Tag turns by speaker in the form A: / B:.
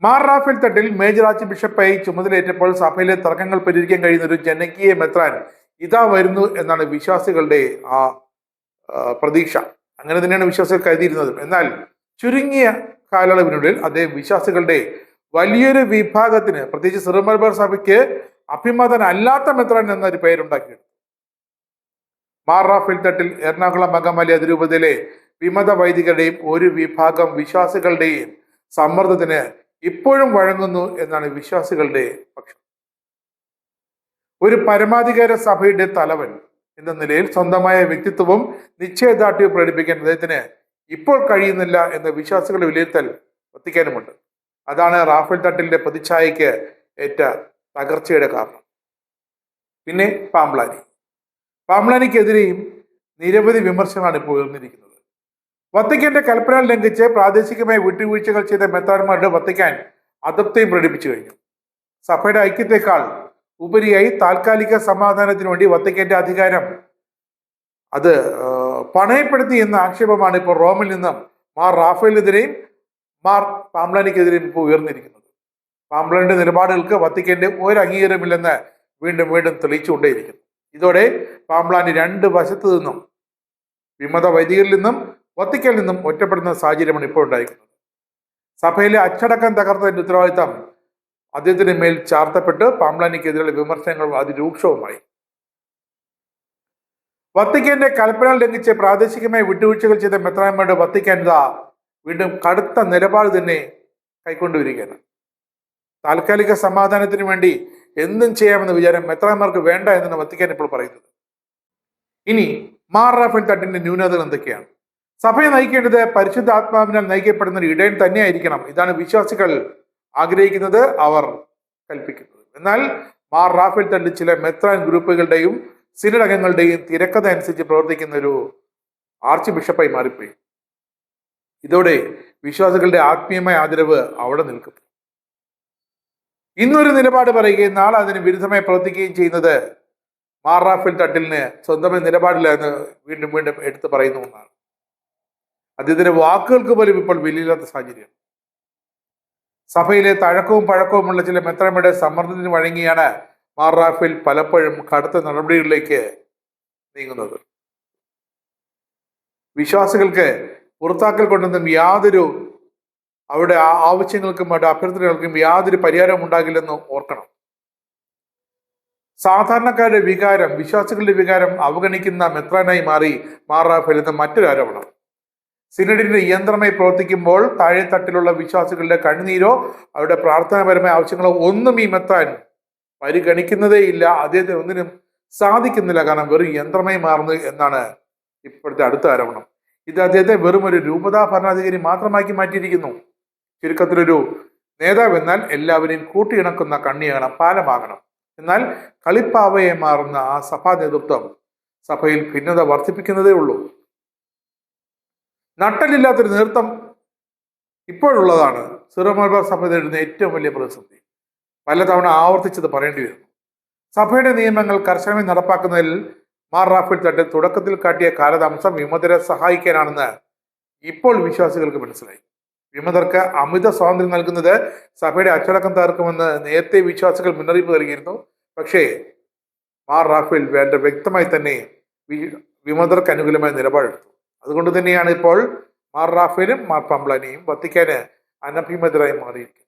A: Mar Raphael Thattil major arch ബിഷപ്പായി ചുമതലയേറ്റപ്പോൾ സഭയിലെ തർക്കങ്ങൾ പരിഹരിക്കാൻ കഴിയുന്ന ഒരു ജനകീയ മെത്രാൻ ഇതാ വരുന്നു എന്നാണ് വിശ്വാസികളുടെ പ്രതീക്ഷ. അങ്ങനെ തന്നെയാണ് വിശ്വാസികൾ കരുതിയിരുന്നത്. എന്നാൽ ചുരുങ്ങിയ കാലയളവിനുള്ളിൽ അദ്ദേഹം വിശ്വാസികളുടെ വലിയൊരു വിഭാഗത്തിന്, പ്രത്യേകിച്ച് സിറോ മലബാർ സഭയ്ക്ക് അഭിമതനല്ലാത്ത മെത്രാൻ എന്നൊരു പേരുണ്ടാക്കിയെടുത്തു. മാർ റാഫേൽ തട്ടിൽ എറണാകുളം അങ്കമാലി അതിരൂപതയിലെ വിമത വൈദികരുടെയും ഒരു വിഭാഗം വിശ്വാസികളുടെയും സമ്മർദ്ദത്തിന് ഇപ്പോഴും വഴങ്ങുന്നു എന്നാണ് വിശ്വാസികളുടെ പക്ഷം. ഒരു പരമാധികാര സഭയുടെ തലവൻ എന്ന നിലയിൽ സ്വന്തമായ വ്യക്തിത്വവും നിശ്ചയദാർഢ്യവും പ്രകടിപ്പിക്കാൻ അദ്ദേഹത്തിന് ഇപ്പോൾ കഴിയുന്നില്ല എന്ന വിശ്വാസികളുടെ വിലയിരുത്തൽ വത്തിക്കാനുമുണ്ട്. അതാണ് റാഫേൽ തട്ടിലിന്റെ പ്രതിച്ഛായയ്ക്ക് ഏറ്റ തകർച്ചയുടെ കാരണം. പിന്നെ പാംബ്ലാനിക്കെതിരെയും നിരവധി വിമർശനങ്ങളാണ് ഇപ്പോൾ ഉയർന്നിരിക്കുന്നത്. വത്തിക്കാന്റെ കൽപ്പന ലംഘിച്ച് പ്രാദേശികമായി വിട്ടുവീഴ്ചകൾ ചെയ്ത മെത്രാന്മാരുടെ വത്തിക്കാൻ അതൃപ്തിയും പ്രകടിപ്പിച്ചു കഴിഞ്ഞു. സഭയുടെ ഐക്യത്തെക്കാൾ ഉപരിയായി താൽക്കാലിക സമാധാനത്തിന് വേണ്ടി വത്തിക്കാന്റെ അധികാരം അത് പണയപ്പെടുത്തി എന്ന ആക്ഷേപമാണ് ഇപ്പോൾ റോമിൽ നിന്നും മാർ റാഫേലിനെതിരെയും മാർ പാംബ്ലാനിക്കെതിരെയും ഇപ്പോൾ ഉയർന്നിരിക്കുന്നത്. പാംബ്ലാനിന്റെ നിലപാടുകൾക്ക് വത്തിക്കാന്റെ ഒരു അംഗീകാരമില്ലെന്ന് വീണ്ടും വീണ്ടും തെളിയിച്ചുകൊണ്ടേയിരിക്കുന്നു. ഇതോടെ പാംബ്ലാനി രണ്ട് വശത്തു നിന്നും, വിമത വൈദികരിൽ നിന്നും വത്തിക്കനിൽ നിന്നും ഒറ്റപ്പെടുന്ന സാഹചര്യമാണ് ഇപ്പോൾ ഉണ്ടായിരിക്കുന്നത്. സഭയിലെ അച്ചടക്കം തകർത്തതിന്റെ ഉത്തരവാദിത്തം അദ്ദേഹത്തിന് മേൽ ചാർത്തപ്പെട്ട് പാംബ്ലാനിക്കെതിരെയുള്ള വിമർശനങ്ങൾ അതിരൂക്ഷവുമായി. വത്തിക്കാന്റെ കൽപ്പന ലംഘിച്ച് പ്രാദേശികമായി വിട്ടുവീഴ്ചകൾ ചെയ്ത മെത്രാന്മാരുടെ വത്തിക്കാൻ വീണ്ടും കടുത്ത നിലപാട് തന്നെ കൈക്കൊണ്ടുവരികയാണ്. താൽക്കാലിക സമാധാനത്തിന് വേണ്ടി എന്തും ചെയ്യാമെന്ന വിചാരം മെത്രാന്മാർക്ക് വേണ്ട എന്നാണ് വത്തിക്കാൻ ഇപ്പോൾ പറയുന്നത്. ഇനി മാർ റാഫേൽ തട്ടിന്റെ ന്യൂനതകൾ എന്തൊക്കെയാണ്? സഭയെ നയിക്കേണ്ടത് പരിശുദ്ധ ആത്മാവിനാൽ നയിക്കപ്പെടുന്ന ഒരു ഇടയൻ തന്നെയായിരിക്കണം. ഇതാണ് വിശ്വാസികൾ ആഗ്രഹിക്കുന്നത്, അവർ കൽപ്പിക്കുന്നത്. എന്നാൽ മാർ റാഫേൽ തട്ടിൽ ചില മെത്രാൻ ഗ്രൂപ്പുകളുടെയും സിനഡ് അംഗങ്ങളുടെയും തിരക്കഥ അനുസരിച്ച് പ്രവർത്തിക്കുന്ന ഒരു ആർച്ച് ബിഷപ്പായി മാറിപ്പോയി. ഇതോടെ വിശ്വാസികളുടെ ആത്മീയമായ ആദരവ് അവിടെ നിൽക്കും. ഇന്നൊരു നിലപാട് പറയുകയും നാളെ അതിന് വിരുദ്ധമായി പ്രവർത്തിക്കുകയും ചെയ്യുന്നത് മാർ റാഫേൽ തട്ടിലിന് സ്വന്തമായി നിലപാടില്ല എന്ന് വീണ്ടും വീണ്ടും എടുത്തു പറയുന്ന ഒന്നാണ്. അദ്ദേഹത്തിന്റെ വാക്കുകൾക്ക് പോലും ഇപ്പോൾ വിലയില്ലാത്ത സാഹചര്യം. സഭയിലെ തഴക്കവും പഴക്കവുമുള്ള ചില മെത്രാന്മാരുടെ സമ്മർദ്ദത്തിന് വഴങ്ങിയാണ് മാർ റാഫേൽ പലപ്പോഴും കടുത്ത നടപടികളിലേക്ക് നീങ്ങുന്നത്. വിശ്വാസികൾക്ക് പുറത്താക്കൽ കൊണ്ടൊന്നും യാതൊരു അവരുടെ ആവശ്യങ്ങൾക്കും അവരുടെ അഭ്യർത്ഥനകൾക്കും യാതൊരു പരിഹാരവും ഉണ്ടാകില്ലെന്ന് ഓർക്കണം. സാധാരണക്കാരുടെ വികാരം, വിശ്വാസികളുടെ വികാരം അവഗണിക്കുന്ന മെത്രാനായി മാറി മാർ റാഫേൽ എന്ന മറ്റൊരു ആരോപണം. സിനഡിന്റെ യന്ത്രമായി പ്രവർത്തിക്കുമ്പോൾ താഴെത്തട്ടിലുള്ള വിശ്വാസികളുടെ കണ്ണുനീരോ അവരുടെ പ്രാർത്ഥനാപരമായ ആവശ്യങ്ങളോ ഒന്നും ഈ മെത്രാൻ പരിഗണിക്കുന്നതേ ഇല്ല. അദ്ദേഹത്തിന് ഒന്നിനും സാധിക്കുന്നില്ല, കാരണം വെറും യന്ത്രമായി മാറുന്നു എന്നാണ് ഇപ്പോഴത്തെ അടുത്ത ആരോപണം. ഇത് അദ്ദേഹത്തെ വെറും ഒരു രൂപതാ ഭരണാധികാരി മാത്രമാക്കി മാറ്റിയിരിക്കുന്നു. ചുരുക്കത്തിലൊരു നേതാവ് എന്നാൽ എല്ലാവരെയും കൂട്ടിയിണക്കുന്ന കണ്ണിയാകണം, പാലമാകണം. എന്നാൽ കളിപ്പാവയെ മാറുന്ന ആ സഭാ നേതൃത്വം സഭയിൽ ഭിന്നത വർദ്ധിപ്പിക്കുന്നതേ ഉള്ളൂ. നട്ടലില്ലാത്തൊരു നേതൃത്വം ഇപ്പോഴുള്ളതാണ് സിറോ മലബാർ സഭ നേരിടുന്ന ഏറ്റവും വലിയ പ്രതിസന്ധി. പലതവണ ആവർത്തിച്ചത് പറയേണ്ടി വരുന്നു. സഭയുടെ നിയമങ്ങൾ കർശനമായി നടപ്പാക്കുന്നതിൽ മാർ റാഫേൽ തട്ടിൽ തുടക്കത്തിൽ കാട്ടിയ കാലതാമസം വിമതരെ സഹായിക്കാനാണെന്ന് ഇപ്പോൾ വിശ്വാസികൾക്ക് മനസ്സിലായി. വിമതർക്ക് അമിത സ്വാതന്ത്ര്യം നൽകുന്നത് സഭയുടെ അച്ചടക്കം തകർക്കുമെന്ന് നേരത്തെ വിശ്വാസികൾ മുന്നറിയിപ്പ് നൽകിയിരുന്നു. പക്ഷേ മാർ റാഫേൽ വേണ്ട വ്യക്തമായി തന്നെ വിമതർക്ക് അനുകൂലമായ നിലപാടെടുത്തു. അതുകൊണ്ട് തന്നെയാണ് ഇപ്പോൾ മാർ റാഫേലും മാർ പാംബ്ലാനിയും വത്തിക്കാന് അനഭിമതരായി മാറിയിരിക്കുന്നത്.